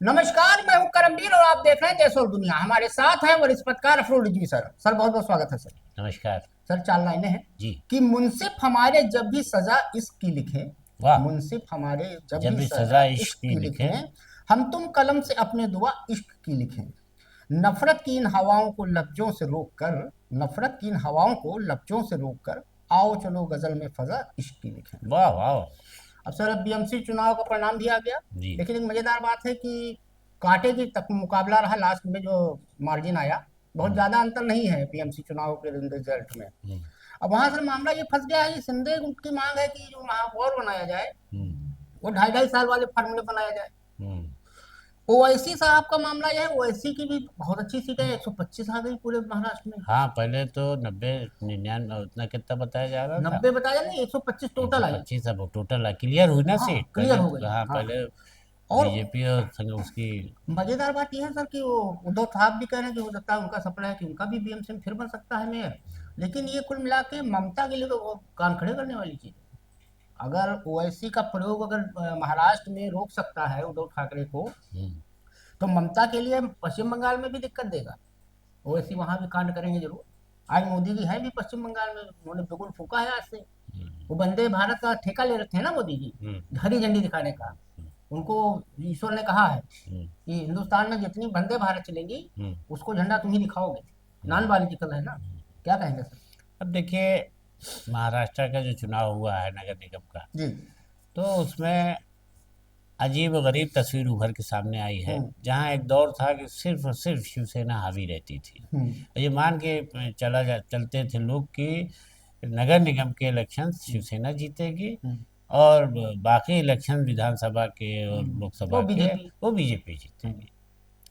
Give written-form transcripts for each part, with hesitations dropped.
नमस्कार, मैं हूं करमबीर और आप देख रहे हैं देश और दुनिया। हमारे साथ हैं वरिष्ठ पत्रकार अफरोज रिजवी सर। सर, बहुत बहुत स्वागत है सर। नमस्कार सर, चार लाइनें हैं जी। कि मुंसिफ हमारे जब भी सजा इश्क की लिखे। वाह। मुंसिफ हमारे जब जब भी भी सजा सजा इश्क इश्क की की लिखे। लिखे, हम तुम कलम से अपने दुआ इश्क की लिखें। नफरत की इन हवाओं को लफ्जों से रोक कर, नफरत की इन हवाओं को लफ्जों से रोक कर, आओ चलो गजल में फजा इश्क की लिखें। वाह वाह। अब सर, अब बीएमसी चुनाव का परिणाम भी आ गया। जी। लेकिन एक मजेदार बात है कि कांटे की तक मुकाबला रहा, लास्ट में जो मार्जिन आया, बहुत हम्म, ज्यादा अंतर नहीं है बीएमसी चुनाव के रिजल्ट में। हम्म, अब वहां सर मामला ये फंस गया है कि सिंधे की मांग है कि जो महापौर बनाया जाए हम्म, वो 2.5 2.5 साल वाले फार्मूले बनाया जाए। हम्म। ओवैसी साहब का मामला यह है, ओवैसी की भी बहुत अच्छी सीट है, 125 आ गई पूरे महाराष्ट्र में। हाँ, पहले तो 90 99 उतना कितना बताया जा रहा था। 90 बताया नहीं, 125 एक सौ टोटल आई। पच्चीस अब टोटल क्लियर हुई ना हाँ, सीट क्लियर पहले। हो गई। हाँ, हाँ। पहले और बीजेपी और संग उसकी। मजेदार बात यह है सर कि वो उद्धव साहब भी कह रहे हैं कि हो सकता है, उनका सपना है कि उनका भी बीएमसी में फिर बन सकता है मेयर। लेकिन ये कुल मिला के ममता के लिए तो वो कान खड़े करने वाली चीज है। अगर ओवैसी का प्रयोग अगर महाराष्ट्र में रोक सकता है उद्धव ठाकरे को, हम्म, तो ममता के लिए पश्चिम बंगाल में भी दिक्कत देगा। ओवैसी वहां भी कांड करेंगे जरूर। आज मोदी जी है भी पश्चिम बंगाल में, उन्होंने बिल्कुल फूका है आज से। हम्म, वो वंदे भारत का ठेका ले रखे हैं ना मोदी जी, हम्म, हरी झंडी दिखाने का। उनको ईश्वर ने कहा है हम्म, कि हिंदुस्तान में जितनी वंदे भारत चलेंगी हम्म, उसको झंडा तुम ही दिखाओगे। हम्म। नॉन पॉलिटिकल है ना। क्या कहेंगे सर? अब देखिए, महाराष्ट्र का जो चुनाव हुआ है नगर निगम का, जी। तो उसमें अजीब व गरीब तस्वीर उभर के सामने आई है। हम्म। जहां एक दौर था कि सिर्फ और सिर्फ शिवसेना हावी रहती थी। हम्म। और ये मान के चलते थे लोग कि नगर निगम के इलेक्शन शिवसेना जीतेगी, हम्म। और बाकी इलेक्शन विधानसभा के और वो लोकसभा के बीजेपी। वो बीजेपी हम्म। जीतेगी।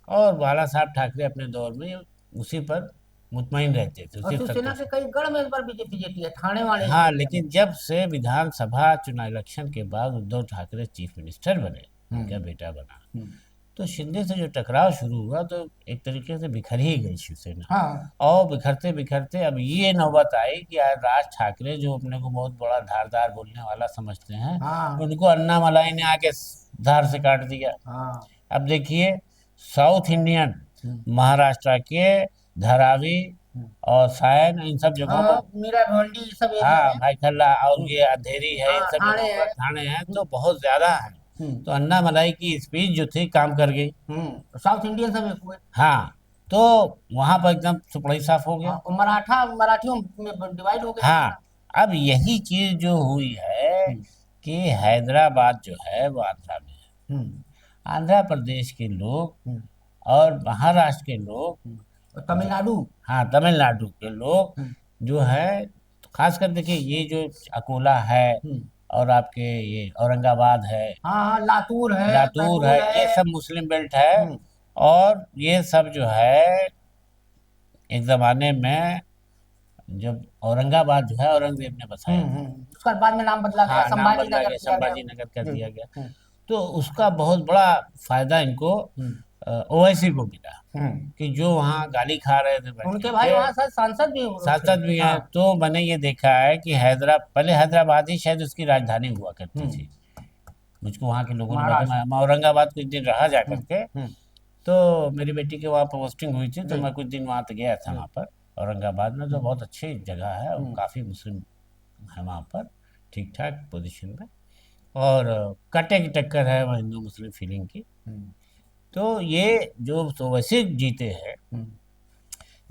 और बाला साहब ठाकरे अपने दौर में उसी पर मुतमईन रहते थे, और उसी शिवसेना संतोष। के कई गढ़ में इस बार बीजेपी जीती है, ठाणे वाणे इस हाँ, एरिया में। लेकिन जब से विधानसभा चुनाव इलेक्शन के बाद उद्धव ठाकरे चीफ मिनिस्टर बने, उनका हम्म। बेटा बना, हम्म। तो शिंदे से जो टकराव शुरू हुआ, तो एक तरीके से बिखर ही गई शिवसेना। हाँ। और बिखरते बिखरते अब ये नौबत आई कि आज राज ठाकरे, जो अपने को बहुत बड़ा धारदार बोलने वाला समझते हैं, हाँ। उनको अन्ना मलाई ने आके धार से काट दिया। हाँ। अब देखिए, साउथ इंडियन, हम्म। महाराष्ट्र के धारावी हम्म। और सायन, इन सब जगहों हाँ, पर। मीरा भिवंडी ये सब एरिया हाँ, में। भाई खल्ला और हम्म। ये अंधेरी है, इन हाँ, सब ठाणे जगहों है। पर ठाणे हैं, हम्म। तो बहुत ज्यादा है। हम्म। तो अन्ना मलाई की स्पीच जो थी काम कर गई। साउथ इंडियन सब एक हुए। हाँ, तो वहां पर एकदम सुपड़ा साफ हो हाँ, गया। और मराठा मराठियों में डिवाइड हो गया हाँ, पूरा। अब यही चीज जो हुई है हम्म। कि हैदराबाद जो है वो आंध्रा में है। हम्म। आंध्र प्रदेश के लोग हम्म। और महाराष्ट्र के लोग, और जो, तमिलनाडु। हाँ, तमिलनाडु के लोग हम्म। जो है, तो खासकर देखिए ये जो अकोला है, हम्म। और आपके ये औरंगाबाद है, हाँ, हाँ, लातूर है, लातूर है, बैतूल ये है। सब मुस्लिम बेल्ट है। हम्म। और ये सब जो है, एक जमाने में जब औरंगाबाद जो है औरंगजेब ने बसाया था। उसका बाद में नाम बदला गया, हाँ, नाम संभाजी बदला नगर गया, किया गया। संभाजी नगर कर जी। दिया गया। तो उसका बहुत बड़ा फायदा इनको हम्म। ओवैसी को मिला, हम्म। कि जो वहाँ गाली खा रहे थे बैठ उनके भाई करके, वहाँ शायद सांसद भी थे। सांसद भी हैं। हाँ। तो मैंने ये देखा है कि पहले हैदराबाद ही शायद उसकी राजधानी हुआ करती हम्म। थी। मुझको वहाँ के लोगों ने महाराष्ट्र। बताया, मैं औरंगाबाद कुछ दिन रहा जा हम्म। करके। हम्म। तो मेरी बेटी के वहाँ पोस्टिंग हुई थी, तो जी। मैं कुछ दिन वहाँ तो गया था जी। वहाँ पर। औरंगाबाद में तो बहुत अच्छी जगह है, और हम्म। काफ़ी मुस्लिम है वहाँ पर, ठीक ठाक पोजीशन में। और कटे की टक्कर है वहाँ हिंदू मुस्लिम फीलिंग की। हम्म। तो ये जो तो वैसे जीते हैं, हम्म।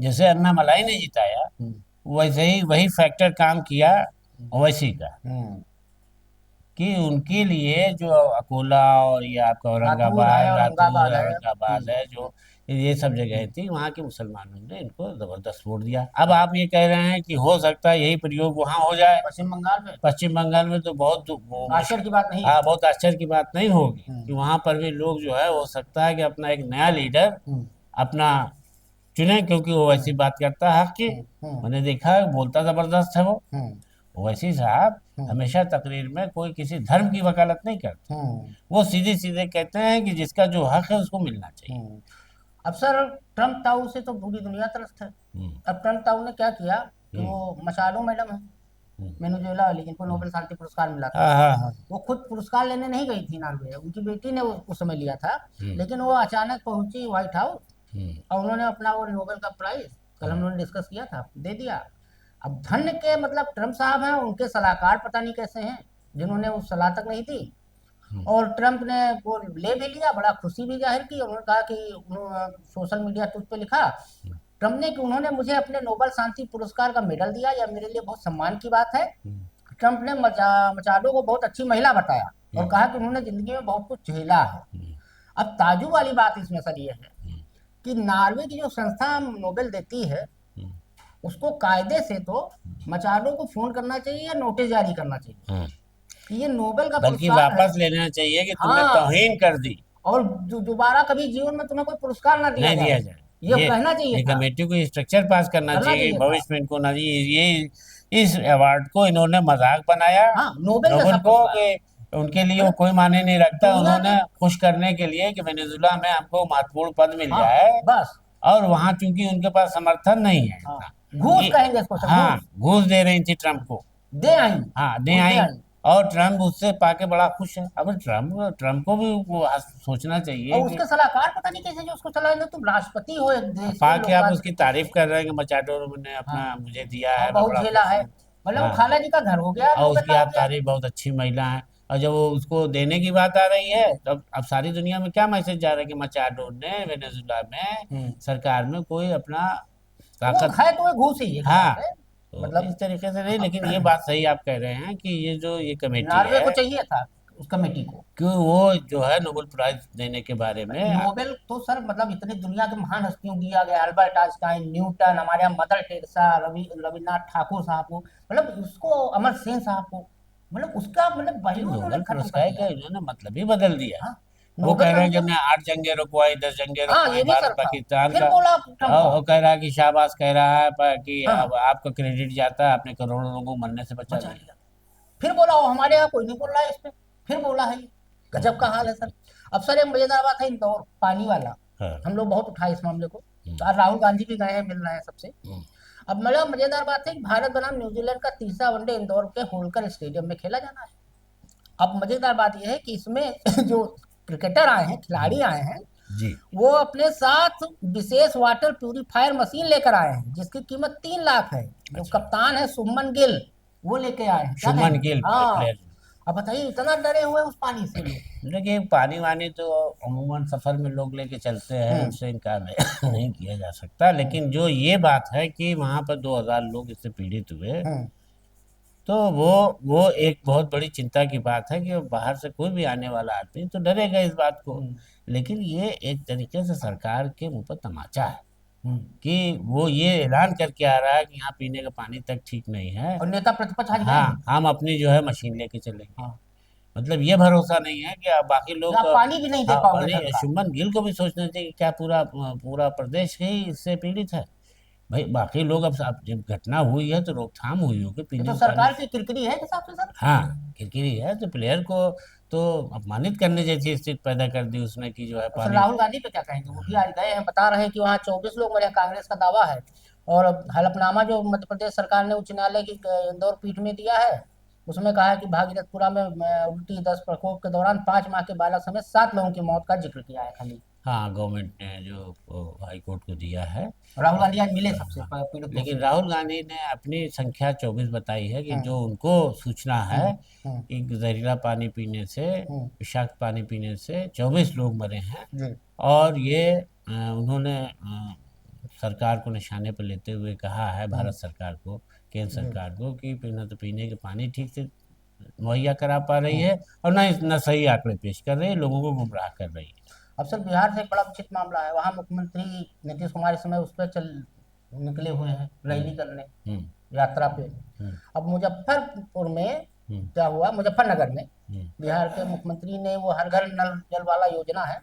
जैसे अन्ना मलाई ने जिताया, हम्म। वैसे ही वही फैक्टर काम किया ओवैसी का, हम्म। कि उनके लिए जो अकोला और ये आपका लातूर है, औरंगाबाद, लातूर औरंगाबाद है, है। औरंगाबाद है, जो ये सब जगह हम्म। थी, वहाँ के मुसलमानों ने इनको जबरदस्त वोट दिया। अब आप ये कह रहे हैं कि हो सकता है यही प्रयोग वहाँ हो जाए। पश्चिम बंगाल में पश्चिम बंगाल में तो बहुत वो आश्चर्य की बात नहीं है। हाँ, बहुत आश्चर्य की बात नहीं होगी कि हम्म। वहाँ पर भी लोग जो है, हो सकता है कि अपना एक नया लीडर हम्म। अपना चुने, क्योंकि वो वैसी हम्म। बात करता है हक की। हम्म। हम्म। मैंने देखा है, बोलता जबरदस्त है वो। हम्म। ओवैसी साहब हम्म। हमेशा तकरीर में कोई किसी धर्म की वकालत नहीं करते। हम्म। वो सीधे सीधे कहते हैं कि जिसका जो हक है उसको मिलना चाहिए। हम्म। अब सर, ट्रम्प ताऊ से तो पूरी दुनिया त्रस्त है। हम्म, अब ट्रम्प ताऊ ने क्या किया कि हम्म, वो मशालो मैडम है, वेनेजुएला वाली, जिनको नोबेल शांति पुरस्कार मिला था। हाँ हाँ हाँ। वो खुद पुरस्कार लेने नहीं गई थी नॉर्वे, उनकी बेटी ने उस समय लिया था। लेकिन वो अचानक पहुंची व्हाइट हाउस और उन्होंने अपना वो नोबेल का प्राइज, कल हम लोगों ने डिस्कस किया था, दे दिया। अब धन्य के मतलब ट्रम्प साहब हैं, उनके सलाहकार पता नहीं कैसे हैं जिन्होंने उस सलाह तक नहीं दी। और ट्रम्प ने वो ले भी लिया, बड़ा खुशी भी जाहिर की। उन्होंने कहा कि सोशल मीडिया ट्वीट पे लिखा ट्रम्प ने कि उन्होंने मुझे अपने नोबेल शांति पुरस्कार का मेडल दिया, यह मेरे लिए बहुत सम्मान की बात है। ट्रम्प ने मचाडो को बहुत अच्छी महिला बताया और कहा कि उन्होंने जिंदगी में बहुत कुछ झेला है। अब ताजुब वाली बात इसमें सर ये है कि नॉर्वे की जो संस्था नोबेल देती है उसको कायदे से तो मचाडो को फोन करना चाहिए या नोटिस जारी करना चाहिए कि ये नोबेल का बल्कि पुरस्कार है। वापस लेना चाहिए कि तुमने हाँ, तौहीन कर दी, और दोबारा कभी जीवन में तुम्हें कोई पुरस्कार ना दिया नहीं दिया जाए, जाए। ये कहना चाहिए ये था, कमेटी को स्ट्रक्चर पास करना करना चाहिए कि चाहिए था। भविष्य में इनको ना ये इस अवार्ड को इन्होंने मजाक बनाया हाँ, नोबेल जैसा नोबेल को, पुरस्कार कि उनके लिए वो मतलब कोई मायने नहीं रखता। दुनिया उन्होंने की। खुश करने के लिए कि वेनेजुला में हमको महत्वपूर्ण पद मिल हाँ, जाए, बस। और वहां चूंकि उनके पास समर्थन नहीं है हाँ, इतना, घूस ये कहेंगे इसको सर, हाँ घूस घूस दे रही थी ट्रम्प को। दे आई, हाँ दे घूस दे आई, आई। और ट्रम्प उससे पाके बड़ा खुश है। अब ट्रम्प को भी वो सोचना चाहिए और कि उसके सलाहकार पता नहीं कैसे जो उसको सलाह दे, तुम राष्ट्रपति हो एक देश के, पाके आप उसकी लोकतांत्रिक देश तारीफ के। कर रहे हैं कि मचाडो ने हाँ, अपना मुझे दिया और है, मैं बहुत बड़ा झेला खुश है, हूँ। मतलब वो हाँ, खाला जी का घर हो गया, और नोबेल उसकी का हो आप गया। तारीफ, बहुत अच्छी महिला है। और जब वो उसको देने की बात आ रही है, तो अब सारी दुनिया में क्या मैसेज जा रहा है कि मचाडो ने वेनेजुला में सरकार में कोई अपना वो ताकत। है तो वो घूस ही एक हिसाब हाँ, से, तो मतलब इस तरीके से नहीं, लेकिन ये बात सही आप कह रहे हैं कि ये जो ये कमेटी नॉर्वे को है, चाहिए था उस कमेटी को। कि वो जो है नोबेल प्राइज देने के बारे में। नोबेल तो सर मतलब इतने दुनिया के महान हस्तियों को दिया गया, अल्बर्ट आइंस्टाइन, न्यूटन, हमारे यहाँ मदर टेरेसा, रविन्द्रनाथ ठाकुर साहब को, मतलब उसको अमर सेन साहब को, मतलब उसका मतलब ये वैल्यू उन्होंने नोबेल खत्म कर पुरस्कार दिया। का इन्होंने मतलब ही बदल दिया। हाँ, वो कह नोबेल का रहे हैं कि मतलब। हमने 8 जंगें रुकवाई, 10 जंगें हाँ, रुकवाई ये भी भारत सर था। पाकिस्तान फिर का। बोला ट्रम्प और का। वो कह रहा है कि शाहबाज कह रहा है कि अब हाँ, आपका क्रेडिट जाता है, आपने करोड़ों लोगों को मरने से बचा बचा दिया। लिया। फिर बोला वो हमारे यहाँ कोई नहीं बोल रहा है इस पे, फिर बोला है ये। गजब का हाल है सर। अब सर एक मजेदार बात है, इंदौर पानी वाला, हाँ। हम लोग बहुत उठाए इस मामले को, तो आज राहुल गांधी भी गए हैं, मिल रहे हैं सबसे। अब मेरा मजेदार बात है कि भारत बनाम न्यूजीलैंड का तीसरा वनडे इंदौर के होलकर स्टेडियम में खेला जाना है। अब मजेदार बात यह है कि इसमें जो क्रिकेटर आए हैं, खिलाड़ी आए हैं, जी। वो अपने साथ विशेष वाटर प्यूरिफायर मशीन लेकर आए हैं जिसकी कीमत 3 लाख है। जो अच्छा, कप्तान है शुभमन गिल, वो लेके आए हैं, क्या शुभमन कहेंगे? गिल हाँ, प्लेयर। अब बताइए इतना डरे हुए उस पानी से लोग। देखिए पानी वानी तो अमूमन सफर में लोग लेके चलते हैं, हम्म, उससे इनकार नहीं किया जा सकता, लेकिन जो ये बात है कि वहां पर 2000 लोग इससे पीड़ित हुए, हम्म, तो वो एक बहुत बड़ी चिंता की बात है कि बाहर से कोई भी आने वाला आदमी तो डरेगा इस बात को। हम्म, लेकिन ये एक तरीके से सरकार के मुंह पर तमाचा है हम्म। कि वो ये ऐलान करके आ रहा है कि यहाँ पीने का पानी तक ठीक नहीं है। और नेता प्रतिपक्ष आज गए हैं। हाँ, हम अपनी जो है मशीन लेके चलेंगे। हाँ, मतलब ये भरोसा नहीं है कि अब बाकी कि लोग। आप पानी भी नहीं दे हाँ, और पाओगे ढंग नहीं, का। शुभमन गिल को भी सोचना चाहिए कि क्या पूरा पूरा प्रदेश ही इससे पीड़ित है। भाई बाकी लोग, अब जब घटना हुई है तो रोकथाम हुई होगी ये पीने तो के पानी। सरकार की किरकिरी है एक हिसाब से सर। हाँ, किरकिरी है तो प्लेयर को तो अपमानित करने जैसी स्थिति पैदा कर दी उसने, कि जो है सर पानी। राहुल गांधी पे क्या कहेंगे? वो भी आज गए हैं, बता रहे हैं कि वहाँ 24 लोग मरे, कांग्रेस का दावा है। और हलफनामा जो मध्य प्रदेश सरकार ने उच्च न्यायालय की इंदौर पीठ में दिया है, उसमें कहा है कि भागीरथपुरा में उल्टी दस्त प्रकोप के दौरान 5 माह के बालक समेत 7 लोगों की मौत का जिक्र किया है खाली। हाँ, गवर्नमेंट ने जो हाई कोर्ट को दिया है। राहुल गांधी आज मिले सबसे हाँ, पीड़ितों लेकिन से। राहुल गांधी ने अपनी संख्या 24 बताई है कि हम्म, जो उनको सूचना है हम्म, हम्म, कि जहरीला पानी पीने से, हम्म, विषाक्त पानी पीने से 24 लोग मरे हैं। जी, और ये उन्होंने सरकार को निशाने पर लेते हुए कहा है, हम्म, भारत सरकार को, केंद्र जी, सरकार को, कि न तो पीने के पानी ठीक से मुहैया करा पा रही हम्म। है, और ना इतना सही आंकड़े पेश कर रही है, लोगों को गुमराह कर रही है। अब सर बिहार से एक बड़ा विचित्र मामला है, वहाँ मुख्यमंत्री नीतीश कुमार इस समय उस पर चल निकले हुए हैं हम्म, रैली करने, हम्म, यात्रा पे। हम्म, अब मुजफ्फरपुर में हम्म, क्या हुआ, मुजफ्फरनगर में हम्म, बिहार के मुख्यमंत्री ने वो हर घर नल जल वाला योजना है,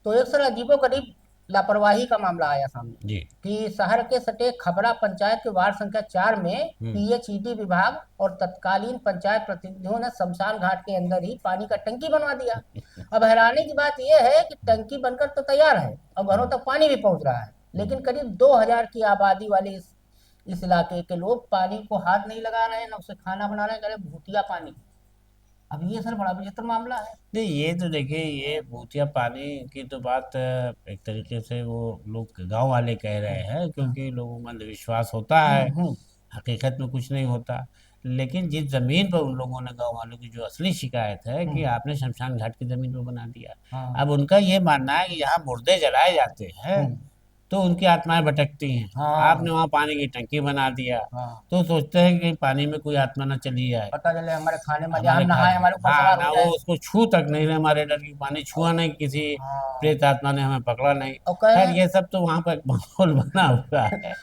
तो एक सर अजीबोगरीब लापरवाही का मामला आया सामने जी, कि शहर के सटे खबरा पंचायत के वार्ड संख्या 4 में हम्म, पीएचईडी विभाग और तत्कालीन पंचायत प्रतिनिधियों ने शमशान घाट के अंदर ही पानी का टंकी बनवा दिया। अब हैरानी की बात यह है कि टंकी बनकर तो तैयार है और घरों तक पानी भी पहुंच रहा है, लेकिन करीब 2000 की आबादी वाले इस इस इलाके के लोग पानी को हाथ नहीं लगा रहे हैं, ना उससे खाना बना रहे हैं, कह रहे भूतिया पानी। अब ये सर बड़ा विचित्र मामला है। नहीं, ये तो देखिए, ये भूतिया पानी की तो बात एक तरीके से वो लोग गांव वाले कह रहे हैं, हाँ। क्योंकि लोगों में अंधविश्वास होता है, हम्म। हकीकत में कुछ नहीं होता। लेकिन जिस जमीन पर उन लोगों ने, गांव वालों की जो असली शिकायत है कि हम्म। आपने शमशान घाट की जमीन पर बना दिया। हाँ। अब उनका ये मानना है कि यहाँ मुर्दे जलाए जाते हैं हम्म। तो उनकी आत्माएं भटकती हैं। आपने हाँ। वहाँ पानी की टंकी बना दिया, हाँ। तो सोचते हैं कि पानी में कोई आत्मा ना चली जाए, पता चले हमारे खाने में या हम हमारे नहाए खाने में, हमारे ऊपर हाँ, सवार हो ना वो जाए। उसको छू तक नहीं रहे, हमारे डर की पानी छुआ नहीं, किसी हाँ। प्रेत आत्मा ने हमें पकड़ा नहीं। और कह रहे खैर, हैं। ये सब तो वहाँ पर एक माहौल बना हुआ है,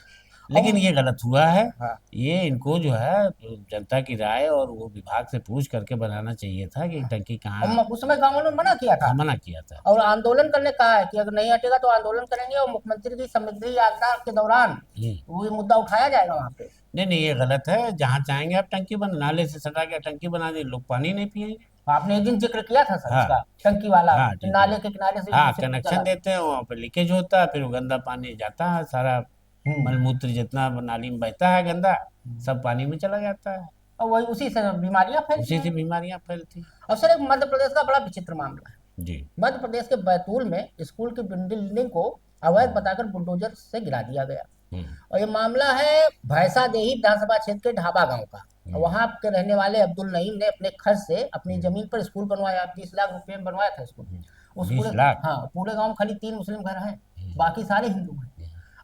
लेकिन और ये गलत हुआ है। हाँ। ये इनको जो है जनता की राय और वो विभाग से पूछ करके बनाना चाहिए था कि टंकी और कहाँ। उस समय गाँव वालों ने मना किया था, हाँ, मना किया था। और आंदोलन करने कहा है कि अगर नहीं हटेगा तो आंदोलन करेंगे, और मुख्यमंत्री की समृद्धि यात्रा के दौरान हम्म। वो ये मुद्दा उठाया जाएगा वहाँ पे। नहीं नहीं, ये गलत है। जहाँ चाहेंगे आप टंकी बना, नाले से सटा के टंकी बना दी, लोग पानी नहीं पिएंगे। आपने एक दिन जिक्र किया था सर हाँ इसका, टंकी वाला, हाँ, कि टंकी नाले बना, के किनारे से हाँ, दूसरी कनेक्शन जगह। देते हैं, वहाँ पे लीकेज होता है, फिर वो गंदा पानी जाता है सारा, हम्म। मलमूत्र जितना नाली में बहता है गंदा, सब पानी में चला जाता है। और वही उसी से बीमारियां फैलती उसी से हैं। बीमारियां फैलती हैं। और सर एक मध्य प्रदेश का बड़ा विचित्र मामला है। जी। मध्य प्रदेश के बैतूल में स्कूल की बिल्डिंग को अवैध बताकर बुलडोजर से गिरा दिया गया। हम्म। और ये मामला है भैंसादेही विधानसभा क्षेत्र के ढाबा गांव का। और हम्म। वहां के रहने वाले अब्दुल नईम ने अपने खर्च से अपनी हम्म। जमीन पर स्कूल बनवाया, 20 लाख रुपए में बनवाया था स्कूल। उस पूरे, 20 लाख। हाँ, पूरे गांव में खाली 3 मुस्लिम घर हैं, हम्म। बाकी सारे हिंदू हैं।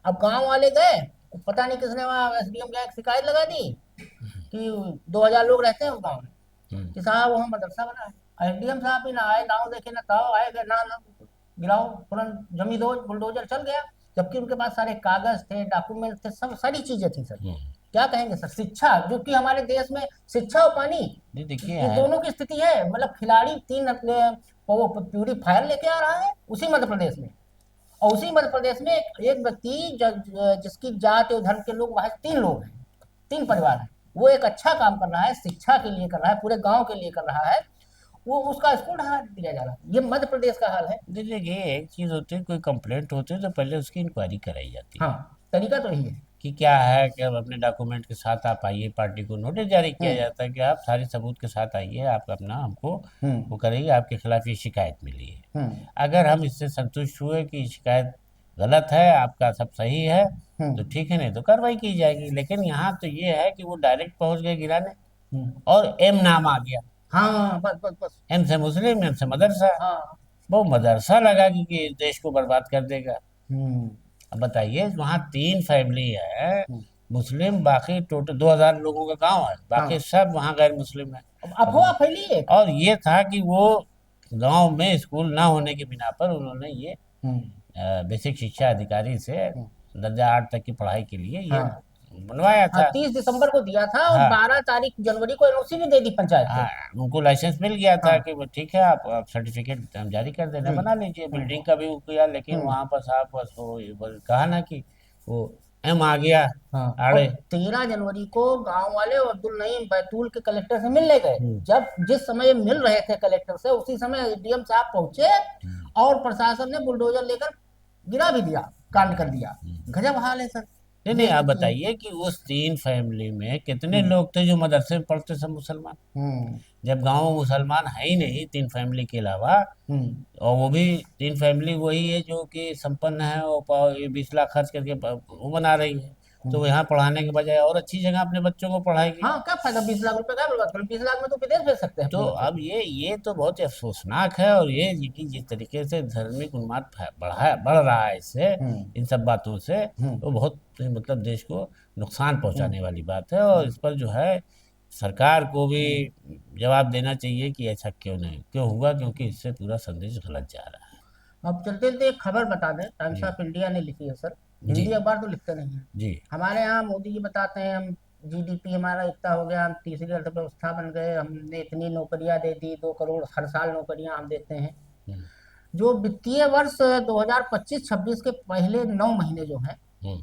अब गांव वाले गए, तो पता नहीं किसने वहाँ एसडीएम के यहाँ शिकायत लगा दी कि 2000 लोग रहते हैं उस गाँव में, हम्म। कि साहब वहाँ मदरसा बना है। एसडीएम साहब भी ना आए, गाँव देखे ना ताओ, आए गए ना ना, गिराओ तुरंत, जमी दो, बुलडोजर चल गया। जबकि उनके पास सारे कागज थे, डॉक्यूमेंट थे, सब सारी चीजें थी सर। हम्म। क्या कहेंगे सर, शिक्षा जो कि हमारे देश में शिक्षा और पानी, नहीं, देखिए ये है। दोनों की स्थिति है। मतलब खिलाड़ी 3 प्यूरीफायर लेके आ रहा है उसी मध्य प्रदेश में, और उसी मध्य प्रदेश में एक व्यक्ति जिसकी जात और धर्म के लोग वहां 3 लोग हैं, 3 परिवार हैं, वो एक अच्छा काम कर रहा है, शिक्षा के लिए कर रहा है, पूरे गांव के लिए कर रहा है, वो उसका स्कूल ढहा दिया जा रहा है। ये मध्य प्रदेश का हाल है। देखिए, एक चीज होती है, कोई कंप्लेंट होती है तो पहले उसकी इंक्वायरी कराई जाती है हाँ, तरीका तो यही है। कि क्या है, कि अब अपने डॉक्यूमेंट के साथ आप आइए, पार्टी को नोटिस जारी किया हम्म। जाता है कि आप सारे सबूत के साथ आइए, आप अपना हमको हम्म। वो करेंगे, आपके खिलाफ ये शिकायत मिली है। हम्म। अगर हम इससे संतुष्ट हुए कि शिकायत गलत है, आपका सब सही है, तो हम्म। ठीक है, नहीं तो कार्रवाई की जाएगी। लेकिन यहाँ तो ये है कि वो डायरेक्ट पहुंच गए गिराने, हम्म। और एम नाम आ गया। हाँ, बस बस बस। एम से मुस्लिम, एम से मदरसा। हाँ। वो मदरसा लगा कि देश को बर्बाद कर देगा। हम्म। अब बताइए, वहाँ 3 फैमिली है हम्म। मुस्लिम, बाकी टोटल 2000 लोगों का गांव है, बाकी हाँ। सब वहाँ गैर मुस्लिम है। अब अफवाह फैली एक। और ये था कि वो गांव में स्कूल ना होने की बिना पर उन्होंने ये हम्म। बेसिक शिक्षा अधिकारी से हम्म। दर्जा 8 तक की पढ़ाई के लिए ये हाँ। बनवाया हाँ, था। 30 दिसंबर को दिया था, और हाँ 12 तारीख जनवरी को एनओसी भी दे दी पंचायत हाँ, को। उनको लाइसेंस मिल गया था हाँ। कि वो ठीक है, आप सर्टिफिकेट हम जारी कर देना, हम्म। बना लीजिए। हम्म। बिल्डिंग का भी वो किया, लेकिन हम्म। वहाँ पर साहब बस वो ये कहा ना कि वो एम आ गया हाँ। और आड़े। 13 जनवरी को गांव वाले और अब्दुल नईम बैतूल के कलेक्टर से मिलने गए। हम्म। जब जिस समय ये मिल रहे थे कलेक्टर से, उसी समय एसडीएम साहब पहुंचे, और प्रशासन ने बुलडोजर लेकर गिरा भी दिया, कांड कर दिया। गजब हाल है सर। नहीं ये नहीं, आप स्थिति है। बताइए कि उस 3 फैमिली में कितने हम्म। लोग थे जो मदरसे में पढ़ते, सब मुसलमान। हम्म। जब गांव में मुसलमान है ही नहीं 3 फैमिली के अलावा, हम्म। और वो भी 3 फैमिली वही है जो कि संपन्न है और ये 20 लाख खर्च करके वो बना रही है, तो वो यहाँ पढ़ाने के बजाय और अच्छी जगह अपने बच्चों को पढ़ाएगी। हाँ, क्या फायदा, 20 लाख रुपए का बर्बाद करो, 20 लाख में तो विदेश भेज सकते हैं तो अपने बच्चों अब को। ये तो बहुत ही अफसोसनाक है। और ये कि जिस तरीके से धार्मिक उन्माद बढ़ रहा है इससे, हम्म। इन सब बातों से, हम्म। तो बहुत मतलब देश को नुकसान पहुंचाने वाली बात है। और इस पर जो है सरकार को भी जवाब देना चाहिए कि ऐसा क्यों हुआ, क्योंकि इससे पूरा संदेश गलत जा रहा है। अब चलते चलते एक खबर बता दें, टाइम्स जी। ऑफ इंडिया ने लिखी है सर। जी। हिंदी अखबार तो लिखते नहीं है। जी। हमारे यहाँ मोदी जी बताते हैं, हम जीडीपी हमारा इतना हो गया, हम तीसरी अर्थव्यवस्था बन गए, हमने इतनी नौकरियां दे दी, 2 करोड़ हर साल नौकरियां हम देते हैं। हम्म। जो वित्तीय वर्ष 2025-26 के पहले 9 महीने जो हैं, हम्म।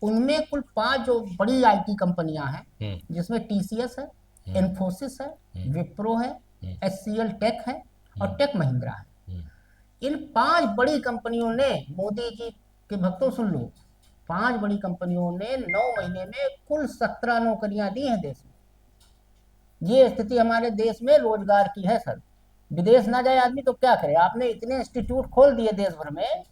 उनमें कुल 5 जो बड़ी आईटी कंपनियां हैं, हम्म। जिसमें टीसीएस है, हम्म। इन्फोसिस है, हम्म। विप्रो है, हम्म। एचसीएल टेक है, और टेक महिंद्रा है। हम्म। इन 5 बड़ी कंपनियों ने मोदी जी के भक्तों, सुन लो, 5 बड़ी कंपनियों ने 9 महीने में कुल 17 नौकरियां दी हैं देश में। ये स्थिति हमारे देश में रोजगार की है सर। विदेश ना जाए आदमी तो क्या करे? आपने इतने इंस्टीट्यूट खोल दिए देश भर में,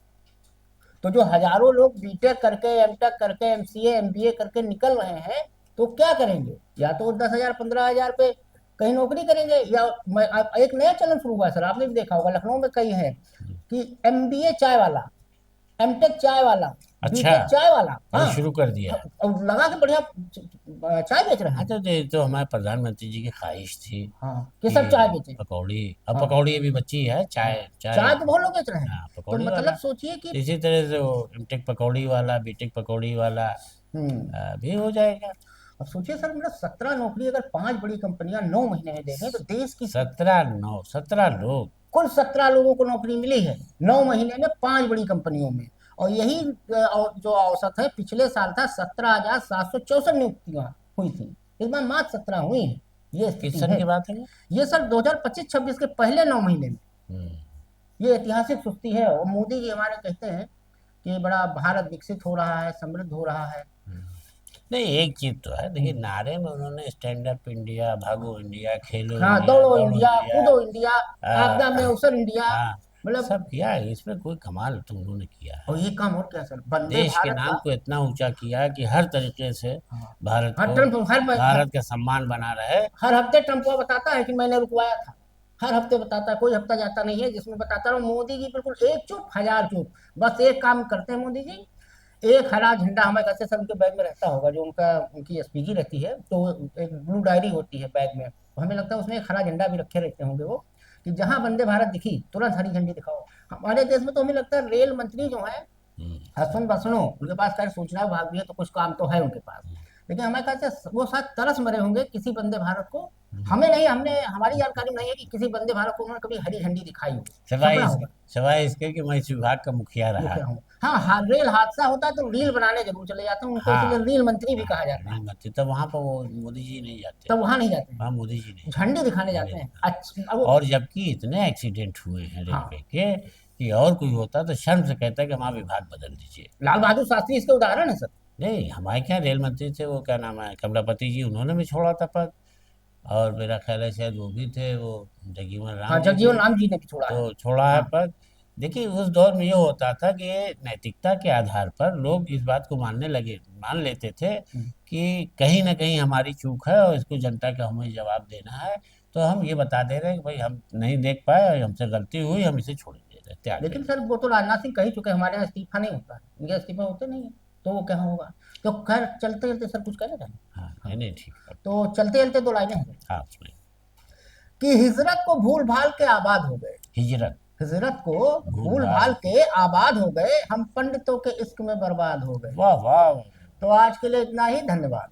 तो जो हजारों लोग बीटेक करके, एमटेक करके, एमसीए, एमबीए करके निकल रहे हैं, तो क्या करेंगे? या तो 10,000 15,000 पे कहीं नौकरी करेंगे, या एक नया चलन शुरू हुआ है सर, आपने भी देखा होगा, लखनऊ में कई है कि एमबीए चाय वाला, एमटेक चाय वाला, अच्छा, बीटेक चाय वाला, अरे हाँ, शुरू कर दिया। और लगा के बढ़िया चाय बेच रहे हाँ हैं। तो ये तो हमारे प्रधानमंत्री जी की ख्वाहिश थी हाँ, कि सब चाय बेचे। पकौड़ी, अब हाँ, पकौड़ी अभी बच्ची है, चाय चाय चाय तो बहुत लोग बेच रहे हैं। हाँ तो पकौड़ी वाला। मतलब सोचिए कि इसी तरह से वो एमटेक पकौड़ी वाला, बीटेक पकौड़ी वाला हम्म, भी हो जाएगा। अब सोचिए सर, मतलब 17 नौकरी अगर 5 बड़ी कंपनियां 9 महीने में दे दें, तो देश की 17 लोग। कुल 17 लोगों को नौकरी मिली है 9 महीने में 5 बड़ी कंपनियों में। और यही जो औसत है पिछले साल था, 17,764 नियुक्तियां हुई थी, इस बार मात्र 17 हुई हैं। ये किस स्थिति सन है। की बात है ये? ये सर 2025-26 के पहले 9 महीने में। हम्म। ये ऐतिहासिक सुस्ती है। और मोदी जी हमारे कहते हैं कि बड़ा भारत विकसित हो रहा है, समृद्ध हो रहा है। नहीं, एक चीज तो है, देखिए नारे में उन्होंने स्टैंड अप इंडिया, भागो इंडिया, खेलो हाँ, इंडिया, दौड़ो दौड़ो इंडिया, इंडिया, कूदो इंडिया, आपदा में आ, अवसर इंडिया, हाँ मतलब। सब किया है, इसमें कोई कमाल तो उन्होंने किया है। और ये काम और क्या सर, वंदे देश के भारत नाम का। को इतना ऊंचा किया कि हर तरीके से हाँ, भारत हर को, ट्रम्प भारत का सम्मान बना रहे। हर हफ्ते ट्रम्प को बताता है कि मैंने रुकवाया था। हर हफ्ते बताता है, कोई हफ्ता जाता नहीं है जिसमें बताता रहो। मोदी जी बिल्कुल एक चुप हजार चुप, बस एक काम करते हैं मोदी जी। एक हरा झंडा हमें कैसे सर उनके बैग में रहता होगा, जो उनकी एसपीजी रहती है, तो एक ब्लू डायरी होती है बैग में, तो हमें लगता है उसमें एक हरा झंडा भी रखे रहते होंगे वो, कि जहां वंदे भारत दिखी तुरंत हरी झंडी दिखाओ। हमारे देश में तो हमें लगता है रेल मंत्री जो है हम्म, हसवन बसनो, उनके पास खैर सूचना विभाग भी है, तो कुछ काम तो है उनके पास। लेकिन हमें कहते हैं वो शायद तरस मरे होंगे किसी वंदे भारत को। हमें नहीं, हमने हमारी जानकारी में नहीं है कि किसी वंदे भारत को उन्होंने कभी हरी झंडी दिखाई हो। सिवाय सपना इसके, होगा। सिवाय इसके कि मैं इस विभाग का मुखिया रहा। मुखिया हूँ, हाँ, रेल हादसा होता है तो रील बनाने जरूर चले जाते हैं उनको, हाँ इसलिए रील मंत्री भी हाँ, कहा जाता है। नहीं मत तब वहां पर वो मोदी जी नहीं जाते। तब वहां नहीं जाते हैं, वहाँ मोदी जी नहीं झंडी दिखाने जाते। जाते हैं। अच्छा, अब और जबकि इतने एक्सीडेंट हुए हैं हाँ, रेलवे के कि और कोई होता तो शर्म से कहता कि वहाँ विभाग बदल दीजिए। लाल बहादुर शास्त्री इसके उदाहरण है सर। नहीं, हमारे क्या रेल मंत्री थे, वो क्या नाम है, कमलापति जी, उन्होंने भी छोड़ा था पद। और मेरा ख्याल है शायद वो भी थे, वो जगजीवन हाँ, राम जी जगजीवन भी राम जी ने भी छोड़ा है। तो छोड़ा है हाँ, पद। देखिए उस दौर में ये होता था कि ये नैतिकता के आधार पर लोग इस बात को मान लेते थे हम्म, कि कहीं ना कहीं हमारी चूक है और इसको जनता का हमें जवाब देना है। तो हम ये बता दे रहे हैं कि भाई हम नहीं देख पाए और हमसे गलती हुई, हम इसे छोड़ दे रहे, त्याग दे लेकिन रहे। सर वो तो राजनाथ सिंह कह ही चुके हैं, हमारे यहाँ इस्तीफा नहीं होता है, इनके इस्तीफा होते नहीं है, तो वो क्या होगा। तो खैर चलते चलते सर कुछ कहना चाहेंगे? हाँ नहीं हाँ, नहीं, ठीक है। तो चलते चलते दो लाइनें हैं हाँ सुनिए। कि हिजरत को भूल भाल के आबाद हो गए। हिजरत हिजरत को भूल भूल भाल भाल के आबाद हो गए, हम पंडितों के इश्क में बर्बाद हो गए। वाह वाह। तो आज के लिए इतना ही, धन्यवाद।